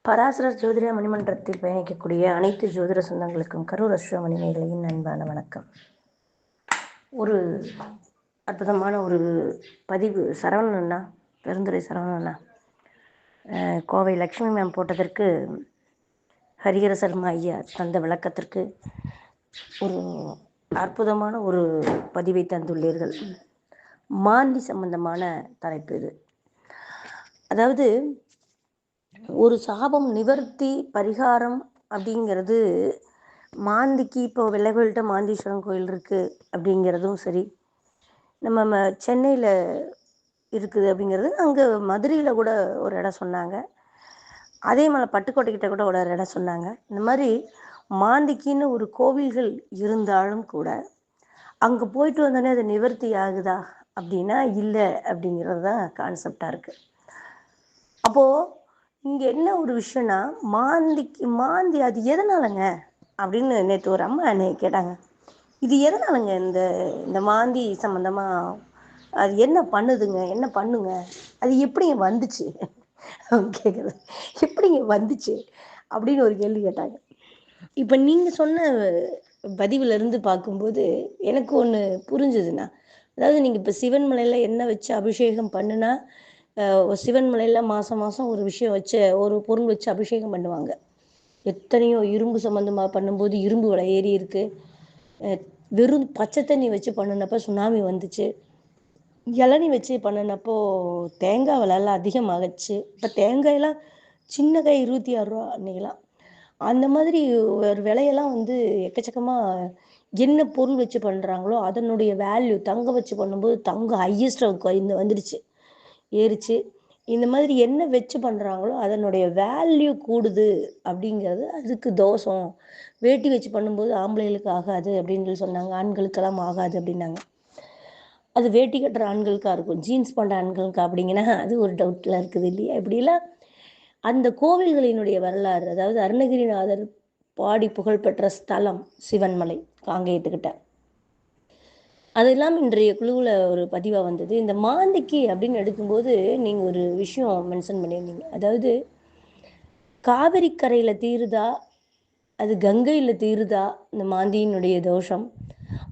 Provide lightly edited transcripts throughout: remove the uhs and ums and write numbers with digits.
பராசரர் ஜோதிட மணிமன்றத்தில் பயணிக்கக்கூடிய அனைத்து ஜோதிட சொந்தங்களுக்கும் கரூர் அஸ்ட்ரோமணி மேகலையின் அன்பான வணக்கம். ஒரு அற்புதமான ஒரு பதிவு. சரவணண்ணா, பெருந்துறை சரவணண்ணா கோவை லக்ஷ்மி மேம் போட்டதற்கு ஹரிஹர சர்மா ஐயா தந்த விளக்கத்திற்கு ஒரு அற்புதமான ஒரு பதிவை தந்துள்ளீர்கள். மாந்தி சம்பந்தமான தலைப்பு இது. அதாவது ஒரு சாபம் நிவர்த்தி பரிகாரம் அப்படிங்கிறது மாந்திக்கு இப்போ வெள்ளைகோயில்கிட்ட மாந்தீஸ்வரன் கோயில் இருக்குது அப்படிங்கிறதும் சரி, நம்ம சென்னையில் இருக்குது அப்படிங்கிறது, அங்கே மதுரையில் கூட ஒரு இடம் சொன்னாங்க, அதே மாதிரி பட்டுக்கோட்டைக்கிட்ட கூட ஒரு இடம் சொன்னாங்க. இந்த மாதிரி மாந்திக்கின்னு ஒரு கோவில்கள் இருந்தாலும் கூட அங்கே போயிட்டு வந்தோடனே அது நிவர்த்தி ஆகுதா அப்படின்னா இல்லை அப்படிங்கிறது தான் கான்செப்டாக இருக்குது. அப்போது இங்கே என்ன ஒரு விஷயம்னா, மாந்தி அது எதனாலங்க அப்படின்னு நேற்று ஒரு அம்மா என்னை கேட்டாங்க. இது எதனாலங்க இந்த மாந்தி சம்மந்தமாக அது என்ன பண்ணுதுங்க, என்ன பண்ணுங்க, அது எப்படிங்க வந்துச்சு கேட்குறது, எப்படிங்க வந்துச்சு அப்படின்னு ஒரு கேள்வி கேட்டாங்க. இப்போ நீங்கள் சொன்ன பதிவிலிருந்து பார்க்கும்போது எனக்கு ஒன்று புரிஞ்சுதுண்ணா. அதாவது நீங்கள் இப்போ சிவன் மலையில் என்ன வச்சு அபிஷேகம் பண்ணுனா, சிவன் மலையில் மாதம் மாதம் ஒரு விஷயம் வச்சு ஒரு பொருள் வச்சு அபிஷேகம் பண்ணுவாங்க. எத்தனையோ இரும்பு சம்மந்தமாக பண்ணும்போது இரும்பு விலை ஏறி இருக்குது. வெறும் பச்சை தண்ணி வச்சு பண்ணினப்போ சுனாமி வந்துச்சு. இளநி வச்சு பண்ணினப்போ தேங்காய் விலைலாம் அதிகமாகச்சு. இப்போ தேங்காயெல்லாம் சின்ன காய் 26 ரூபா அன்றைக்கெல்லாம். அந்த மாதிரி ஒரு விலையெல்லாம் எக்கச்சக்கமாக என்ன பொருள் வச்சு பண்ணுறாங்களோ அதனுடைய வேல்யூ, தங்கம் வச்சு பண்ணும்போது தங்கம் ஹையஸ்ட் வந்துடுச்சு, ஏறிச்சு. இந்த மாதிரி என்ன வச்சு பண்ணுறாங்களோ அதனுடைய வேல்யூ கூடுது அப்படிங்கிறது அதுக்கு தோஷம். வேட்டி வச்சு பண்ணும்போது ஆம்பளைகளுக்கு ஆகாது அப்படின்னு சொன்னாங்க, ஆண்களுக்கெல்லாம் ஆகாது அப்படின்னாங்க. அது வேட்டி கட்டுற ஆண்களுக்காக இருக்கும், ஜீன்ஸ் பண்ணுற ஆண்களுக்கு அப்படிங்கன்னா அது ஒரு டவுட்டில் இருக்குது இல்லையா? இப்படிலாம் அந்த கோவில்களினுடைய வரலாறு, அதாவது அருணகிரிநாதர் பாடி புகழ்பெற்ற ஸ்தலம் சிவன்மலை காங்கேயத்துக்கிட்ட, அதெல்லாம் இன்றைய குழுவில் ஒரு பதிவாக வந்தது. இந்த மாந்திக்கு அப்படின்னு எடுக்கும்போது நீங்கள் ஒரு விஷயம் மென்ஷன் பண்ணியிருந்தீங்க. அதாவது காவிரி கரையில் தீருதா, அது கங்கையில் தீருதா இந்த மாந்தியினுடைய தோஷம்,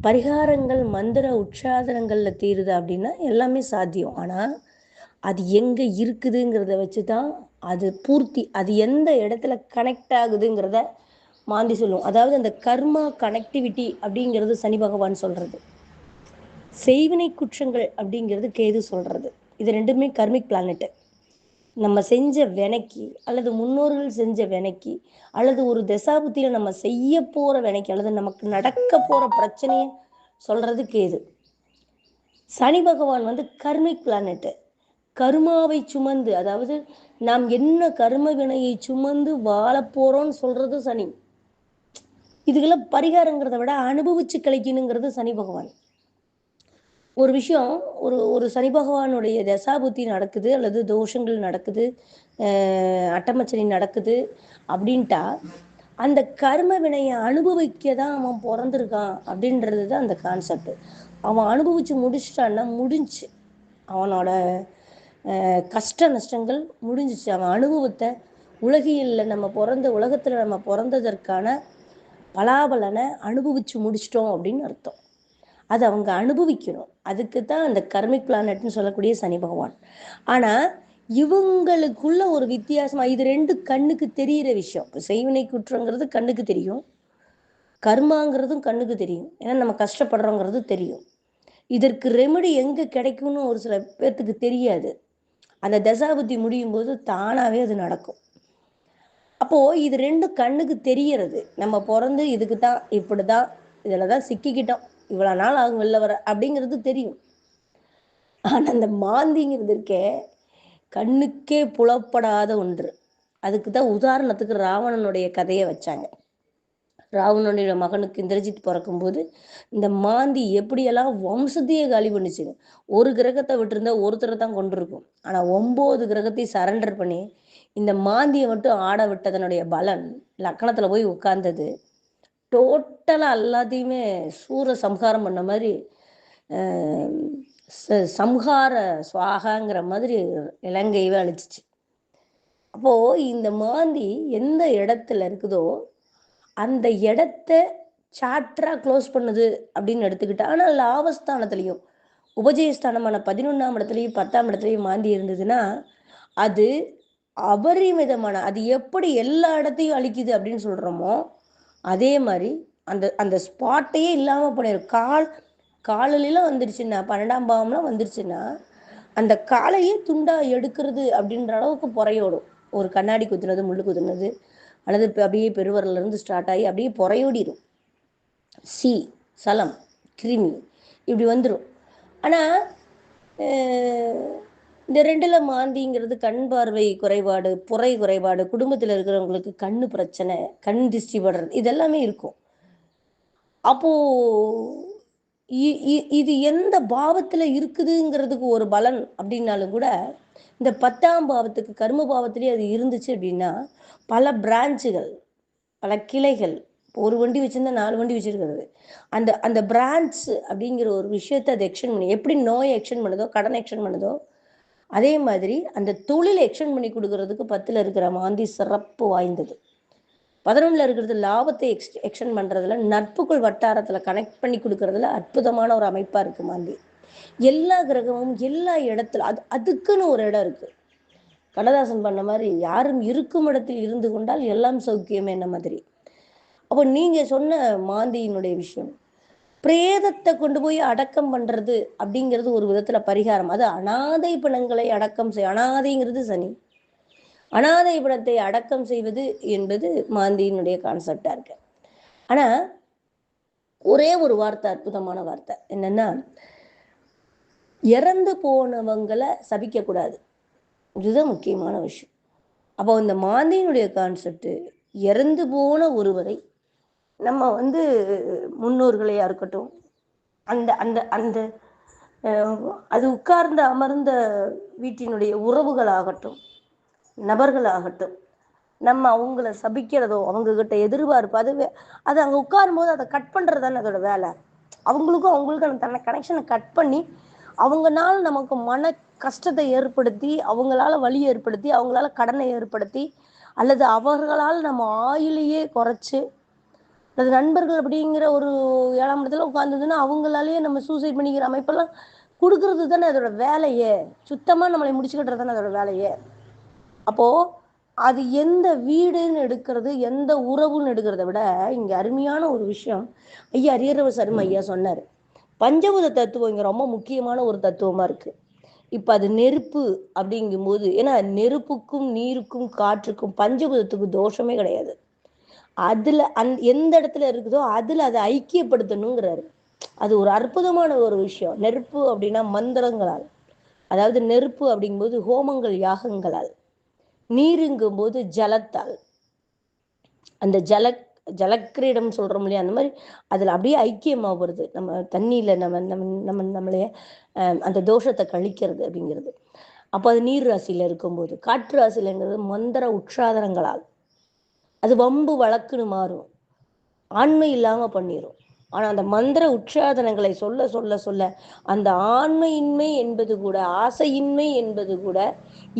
பரிகாரங்கள் மந்திர உச்சாதனங்களில் தீருதா அப்படின்னா எல்லாமே சாத்தியம். ஆனால் அது எங்கே இருக்குதுங்கிறத வச்சு தான் அது பூர்த்தி, அது எந்த இடத்துல கனெக்ட் ஆகுதுங்கிறத மாந்தி சொல்லுவோம். அதாவது அந்த கர்மா கனெக்டிவிட்டி அப்படிங்கிறது சனி பகவான் சொல்கிறது, செய்வினை குற்றங்கள் அப்படிங்கிறது கேது சொல்கிறது. இது ரெண்டுமே கர்மிக் பிளானெட்டு. நம்ம செஞ்ச வினைக்கு அல்லது முன்னோர்கள் செஞ்ச வினைக்கு அல்லது ஒரு தசாபுத்தியில் நம்ம செய்ய போகிற வினைக்கு அல்லது நமக்கு நடக்க போகிற பிரச்சனையை சொல்கிறது கேது. சனி பகவான் கர்மிக் பிளானெட்டு. கர்மாவை சுமந்து, அதாவது நாம் என்ன கர்ம வினையை சுமந்து வாழ போகிறோன்னு சொல்கிறது சனி. இதுக்கெல்லாம் பரிகாரங்கிறத விட அனுபவிச்சு கழிக்கணுங்கிறது சனி பகவான். ஒரு விஷயம், ஒரு சனி பகவானுடைய தசாபுத்தி நடக்குது அல்லது தோஷங்கள் நடக்குது, அட்டமச்சனி நடக்குது அப்படின்ட்டா அந்த கர்ம வினையை அனுபவிக்க தான் அவன் பிறந்திருக்கான் அப்படின்றது தான் அந்த கான்செப்ட். அவன் அனுபவிச்சு முடிச்சிட்டான்னா முடிஞ்சு, அவனோட கஷ்ட நஷ்டங்கள் முடிஞ்சிச்சு. அவன் அனுபவத்தை உலகியலில் நம்ம உலகத்தில் நம்ம பிறந்ததற்கான பலாபலனை அனுபவிச்சு முடிச்சிட்டோம் அப்படின்னு அர்த்தம். அது அவங்க அனுபவிக்கணும். அதுக்கு தான் அந்த கர்மிக் பிளானட்னு சொல்லக்கூடிய சனி பகவான். ஆனால் இவங்களுக்குள்ள ஒரு வித்தியாசமாக, இது ரெண்டு கண்ணுக்கு தெரிகிற விஷயம். இப்போ செய்வினை குற்றங்கிறது கண்ணுக்கு தெரியும், கர்மாங்கிறதும் கண்ணுக்கு தெரியும், ஏன்னா நம்ம கஷ்டப்படுறோங்கிறது தெரியும். இதற்கு ரெமெடி எங்கே கிடைக்கும்னு ஒரு சில பேர்த்துக்கு தெரியாது. அந்த தசாபுத்தி முடியும் போது தானாகவே அது நடக்கும். அப்போது இது ரெண்டும் கண்ணுக்கு தெரியறது. நம்ம பிறந்து இதுக்கு தான், இப்படி தான், இதில் தான் சிக்கிக்கிட்டோம், இவ்வளோ நாள் ஆகும் வெளில வர அப்படிங்கிறது தெரியும். ஆனால் அந்த மாந்திங்கிறது இருக்கே, கண்ணுக்கே புலப்படாத ஒன்று. அதுக்கு தான் உதாரணத்துக்கு ராவணனுடைய கதையை வச்சாங்க. ராவணனுடைய மகனுக்கு இந்திரஜித் பிறக்கும்போது இந்த மாந்தி எப்படியெல்லாம் வம்சத்தையே காலி பண்ணிச்சுங்க. ஒரு கிரகத்தை விட்டுருந்தா ஒருத்தரை தான் கொண்டிருக்கும். ஆனால் 9 கிரகத்தை சரண்டர் பண்ணி இந்த மாந்தியை மட்டும் ஆட விட்டதனுடைய பலன் லக்கணத்தில் போய் உட்கார்ந்தது. டோட்டலாக எல்லாத்தையுமே சூர சம்ஹாரம் பண்ண மாதிரி, சம்ஹார சுவாகாங்கிற மாதிரி இலங்கையவே அழிச்சிச்சு. அப்போது இந்த மாந்தி எந்த இடத்துல இருக்குதோ அந்த இடத்த சாப்டராக க்ளோஸ் பண்ணுது அப்படின்னு எடுத்துக்கிட்டா, ஆனால் லாபஸ்தானத்துலேயும் உபஜயஸ்தானமான 11ஆம் இடத்துலையும் 10ஆம் இடத்துலையும் மாந்தி இருந்ததுன்னா, அது அபரிமிதமான, அது எப்படி எல்லா இடத்தையும் அழிக்குது அப்படின்னு சொல்கிறோமோ அதே மாதிரி அந்த அந்த ஸ்பாட்டையே இல்லாமல் பண்ணிடும். காலிலாம் வந்துருச்சுன்னா, 12ஆம் பாவம்லாம் வந்துருச்சுன்னா அந்த காலையே துண்டா எடுக்கிறது அப்படின்ற அளவுக்கு புறையோடும். ஒரு கண்ணாடி குத்துனது, முள்ளு குத்துனது, அல்லது அப்படியே பெருவரல இருந்து ஸ்டார்ட் ஆகி அப்படியே புறையோடிடும். சலம், கிருமி இப்படி வந்துடும். ஆனால் இந்த 2ல் மாந்திங்கிறது கண் பார்வை குறைபாடு, புரை குறைபாடு, குடும்பத்தில் இருக்கிறவங்களுக்கு கண்ணு பிரச்சனை, கண் திருஷ்டி படுறது, இதெல்லாமே இருக்கும். அப்போ இது எந்த பாவத்தில் இருக்குதுங்கிறதுக்கு ஒரு பலன் அப்படின்னாலும் கூட, இந்த 10ஆம் பாவத்துக்கு கர்ம பாவத்திலேயே அது இருந்துச்சு அப்படின்னா, பல பிரான்ச்சுகள், பல கிளைகள், ஒரு வண்டி வச்சிருந்தா 4 வண்டி வச்சிருக்கிறது, அந்த அந்த பிரான்ச் அப்படிங்கிற ஒரு விஷயத்தை அது எக்ஸ்டெண்ட் பண்ணி, எப்படி நோயை எக்ஸ்டெண்ட் பண்ணுதோ, கடனை எக்ஸ்டெண்ட் பண்ணுதோ, அதே மாதிரி அந்த தொழிலை எக்ஸ்டெண்ட் பண்ணி கொடுக்கறதுக்கு 10ல் இருக்கிற மாந்தி சிறப்பு வாய்ந்தது. 11ல் இருக்கிறது லாபத்தை எக்ஸ்டெண்ட் பண்ணுறதுல, நட்புக்குள் வட்டாரத்தில் கனெக்ட் பண்ணி கொடுக்கறதுல அற்புதமான ஒரு அமைப்பாக இருக்குது மாந்தி. எல்லா கிரகமும் எல்லா இடத்துல அதுக்குன்னு ஒரு இடம் இருக்குது. கண்ணதாசன் பண்ண மாதிரி யாரும் இருக்கும் இடத்தில் இருந்து கொண்டால் எல்லாம் சௌக்கியம் என்ன மாதிரி. அப்போ நீங்கள் சொன்ன மாந்தியினுடைய விஷயம், பிரேதத்தை கொண்டு போய் அடக்கம் பண்ணுறது அப்படிங்கிறது ஒரு விதத்தில் பரிகாரம். அது அனாதை பிணங்களை அடக்கம் அனாதைங்கிறது சனி. அனாதை பிணத்தை அடக்கம் செய்வது என்பது மாந்தியினுடைய கான்செப்டாக இருக்கு. ஆனால் ஒரே ஒரு வார்த்தை, அற்புதமான வார்த்தை என்னன்னா, இறந்து போனவங்களை சபிக்கக்கூடாது. இதுதான் முக்கியமான விஷயம். அப்போ இந்த மாந்தியினுடைய கான்செப்ட், இறந்து போன ஒருவரை நம்ம முன்னோர்களையா இருக்கட்டும், அந்த அந்த அந்த அது உட்கார்ந்து அமர்ந்த வீட்டினுடைய உறவுகளாகட்டும், நபர்களாகட்டும், நம்ம அவங்கள சபிக்கிறதோ, அவங்கக்கிட்ட எதிர்பார்ப்பு, அது அங்கே உட்காரும் போது அதை கட் பண்ணுறது தானே அதோட வேலை. அவங்களுக்கும் தன்னை கனெக்ஷனை கட் பண்ணி, அவங்களால நமக்கு மன கஷ்டத்தை ஏற்படுத்தி, அவங்களால வலி ஏற்படுத்தி, அவங்களால கடனை ஏற்படுத்தி, அல்லது அவர்களால் நம்ம ஆயுளையே குறைச்சி, அல்லது நண்பர்கள் அப்படிங்கிற ஒரு 7ஆம் இடத்துல உட்காந்துதுன்னா அவங்களாலேயே நம்ம சூசைட் பண்ணிக்கிற அமைப்பெல்லாம் கொடுக்கறது தானே அதோட வேலையே. சுத்தமாக நம்மளை முடிச்சுக்கிட்டுறது தானே அதோட வேலையே. அப்போது அது எந்த வீடுன்னு எடுக்கிறது, எந்த உறவுன்னு எடுக்கிறத விட இங்கே அருமையான ஒரு விஷயம் ஐயா அரியரவ சர்ம ஐயா சொன்னார். பஞ்சபூத தத்துவம் இங்கே ரொம்ப முக்கியமான ஒரு தத்துவமாக இருக்குது. இப்போ அது நெருப்பு அப்படிங்கும்போது, ஏன்னா நெருப்புக்கும் நீருக்கும் காற்றுக்கும் பஞ்சபூதத்துக்கு தோஷமே கிடையாது. அதில் எந்த இடத்துல இருக்குதோ அதில் அதை ஐக்கியப்படுத்தணுங்கிறாரு. அது ஒரு அற்புதமான ஒரு விஷயம். நெருப்பு அப்படின்னா மந்திரங்களால், அதாவது நெருப்பு அப்படிங்கும்போது ஹோமங்கள் யாகங்களால், நீருங்கும்போது ஜலத்தால், அந்த ஜலக்கிரீடம் சொல்கிறோம் இல்லையா, அந்த மாதிரி அதில் அப்படியே ஐக்கியமாக வருது. நம்ம தண்ணியில் நம்மளைய அந்த தோஷத்தை கழிக்கிறது அப்படிங்கிறது. அப்போ அது நீர் ராசியில் இருக்கும்போது, காற்று ராசியிலங்கிறது மந்திர உற்சாதனங்களால் அது வம்பு வழக்குன்னு மாறும், ஆண்மை இல்லாமல் பண்ணிடும். ஆனால் அந்த மந்திர உற்சாதனங்களை சொல்ல சொல்ல சொல்ல அந்த ஆண்மையின்மை என்பது கூட, ஆசையின்மை என்பது கூட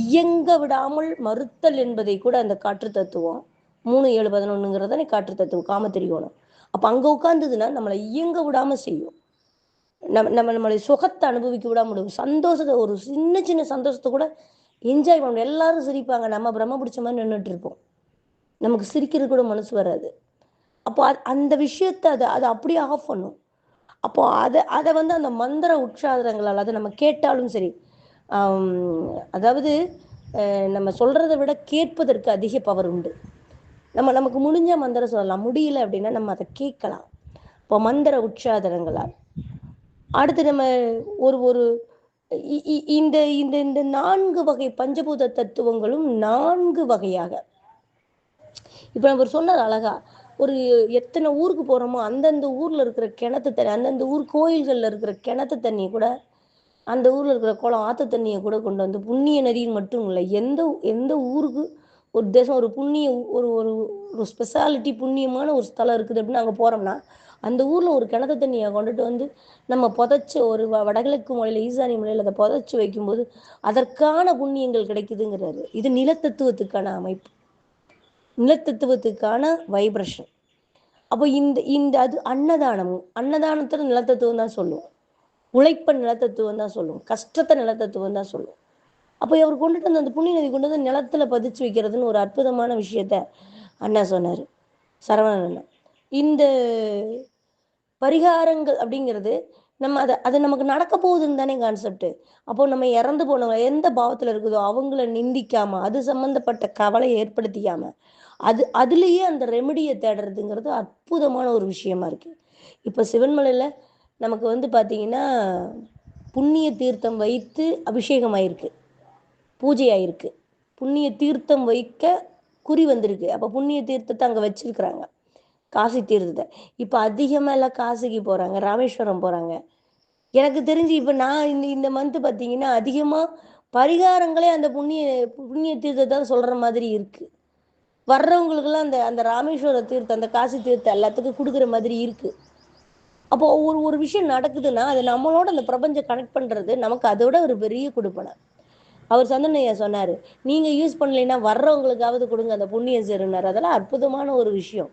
இயங்க விடாமல் மறுத்தல் என்பதை கூட அந்த காற்று தத்துவம் 3-7-11 காற்று தத்துவம் காமத்திரிகோணம். அப்போ அங்கே உட்கார்ந்ததுன்னா நம்மளை இயங்க விடாமல் செய்யும். நம்மளை சுகத்தை அனுபவிக்க விடாம முடியும். சந்தோஷத்தை, ஒரு சின்ன சின்ன சந்தோஷத்தை கூட என்ஜாய் பண்ணணும். எல்லாரும் சிரிப்பாங்க, நம்ம பிரம்ம பிடிச்ச மாதிரி நின்றுட்டு இருப்போம், நமக்கு சிரிக்கிறது கூட மனசு வராது. அப்போ அந்த விஷயத்தை அதை அப்படியே ஆஃப் பண்ணும். அப்போ அதை அந்த மந்திர உற்சாதனங்களால், அதை நம்ம கேட்டாலும் சரி, அதாவது நம்ம சொல்கிறத விட கேட்பதற்கு அதிக பவர் உண்டு. நமக்கு முடிஞ்ச மந்திரம் சொல்லலாம், முடியல அப்படின்னா நம்ம அதை கேட்கலாம். இப்போ மந்திர உற்சாதனங்களால் அடுத்து நம்ம ஒரு இந்த இந்த இந்த 4 வகை பஞ்சபூத தத்துவங்களும் 4 வகையாக. இப்போ நம்ம சொன்னது அழகா, ஒரு எத்தனை ஊருக்கு போகிறோமோ அந்தந்த ஊரில் இருக்கிற கிணத்து தண்ணி, அந்தந்த ஊர் கோயில்களில் இருக்கிற கிணத்து தண்ணி கூட, அந்த ஊரில் இருக்கிற குளம் ஆற்று தண்ணியை கூட கொண்டு வந்து, புண்ணிய நதின்னு மட்டும் இல்லை, எந்த ஊருக்கு ஒரு தேசம் ஒரு புண்ணிய ஒரு ஒரு ஒரு ஸ்பெஷாலிட்டி புண்ணியமான ஒரு ஸ்தலம் இருக்குது அப்படின்னு அங்கே போகிறோம்னா அந்த ஊரில் ஒரு கிணத்து தண்ணியை கொண்டுட்டு வந்து நம்ம புதைச்சி ஒரு வடகிழக்கு மொழியில் ஈசானி மொழியில் அதை புதைச்சி வைக்கும்போது அதற்கான புண்ணியங்கள் கிடைக்குதுங்கிறாரு. இது நிலத்தத்துவத்துக்கான அமைப்பு, நிலத்தத்துவத்துக்கான வைப்ரேஷன். அப்போ இந்த இந்த அது அன்னதானத்தில் நிலத்தத்துவம் தான் சொல்லுவோம், உழைப்ப நிலத்தத்துவம் தான் சொல்லுவோம், கஷ்டத்தை நிலத்தத்துவம் தான் சொல்லுவோம். அப்போ அவர் கொண்டுட்டு வந்து அந்த புண்ணிய நதி கொண்டு வந்து நிலத்துல பதிச்சு வைக்கிறதுன்னு ஒரு அற்புதமான விஷயத்த அண்ணா சொன்னார், சரவணன் அண்ணா. இந்த பரிகாரங்கள் அப்படிங்கிறது நம்ம அது நமக்கு நடக்க போகுதுன்னு தானே கான்செப்ட். அப்போ நம்ம இறந்து போனவங்க எந்த பாவத்தில் இருக்குதோ அவங்கள நிந்திக்காம, அது சம்பந்தப்பட்ட கவலையை ஏற்படுத்திக்காம, அதுலேயே அந்த ரெமெடியை தேடுறதுங்கிறது அற்புதமான ஒரு விஷயமா இருக்கு. இப்போ சிவன்மலையில் நமக்கு வந்து பார்த்தீங்கன்னா புண்ணிய தீர்த்தம் வைத்து அபிஷேகம் ஆயிருக்கு, பூஜை ஆயிருக்கு, புண்ணிய தீர்த்தம் வைக்க குறி வந்திருக்கு. அப்போ புண்ணிய தீர்த்தத்தை அங்கே வச்சிருக்கிறாங்க, காசி தீர்த்தத்தை. இப்போ அதிகமாக எல்லாம் காசிக்கு போகிறாங்க, ராமேஸ்வரம் போகிறாங்க. எனக்கு தெரிஞ்சு இப்போ நான் இந்த மந்த்து பார்த்தீங்கன்னா அதிகமாக பரிகாரங்களே அந்த புண்ணிய புண்ணிய தீர்த்தத்தை சொல்கிற மாதிரி இருக்குது. வர்றவங்களுக்கெல்லாம் அந்த அந்த ராமேஸ்வர தீர்த்தம், அந்த காசி தீர்த்தம் எல்லாத்துக்கும் கொடுக்குற மாதிரி இருக்குது. அப்போ ஒரு ஒரு விஷயம் நடக்குதுன்னா அது நம்மளோட அந்த பிரபஞ்சம் கனெக்ட் பண்ணுறது நமக்கு அதோட ஒரு பெரிய கொடுப்பனை. அவர் சந்தனையா சொன்னார், நீங்கள் யூஸ் பண்ணலைன்னா வர்றவங்களுக்காவது கொடுங்க, அந்த புண்ணியம் சேருனார். அதெல்லாம் அற்புதமான ஒரு விஷயம்.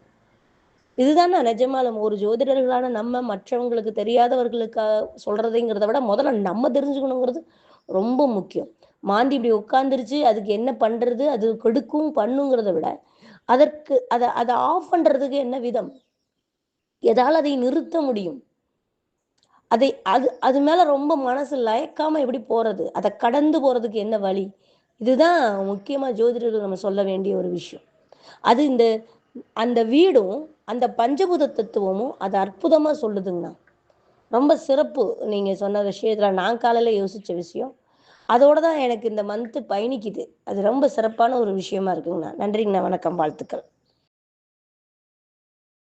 இதுதானே நிஜமாலும் ஒரு ஜோதிடர்களான நம்ம மற்றவங்களுக்கு தெரியாதவர்களுக்காக சொல்கிறதுங்கிறத விட முதல்ல நம்ம தெரிஞ்சுக்கணுங்கிறது ரொம்ப முக்கியம். மாந்தி இப்படி உட்காந்துருச்சு, அதுக்கு என்ன பண்ணுறது, அது கெடுக்கும் பண்ணுங்கிறத விட அதற்கு அதை ஆஃப் பண்ணுறதுக்கு என்ன விதம், எதால் அதை நிறுத்த முடியும், அது மேலே ரொம்ப மனசு லயக்காமல் எப்படி போகிறது, அதை கடந்து போகிறதுக்கு என்ன வழி, இதுதான் முக்கியமாக ஜோதிடர்கள் நம்ம சொல்ல வேண்டிய ஒரு விஷயம். அது அந்த வீடும் அந்த பஞ்சபூத தத்துவமும் அது அற்புதமாக சொல்லுதுங்கண்ணா. ரொம்ப சிறப்பு நீங்கள் சொன்ன விஷயத்தில் நான் காலையில் யோசித்த விஷயம் அதோடு தான் எனக்கு இந்த மந்த்து பயணிக்குது. அது ரொம்ப சிறப்பான ஒரு விஷயமா இருக்குங்கண்ணா. நன்றிங்கண்ணா, வணக்கம், வாழ்த்துக்கள்.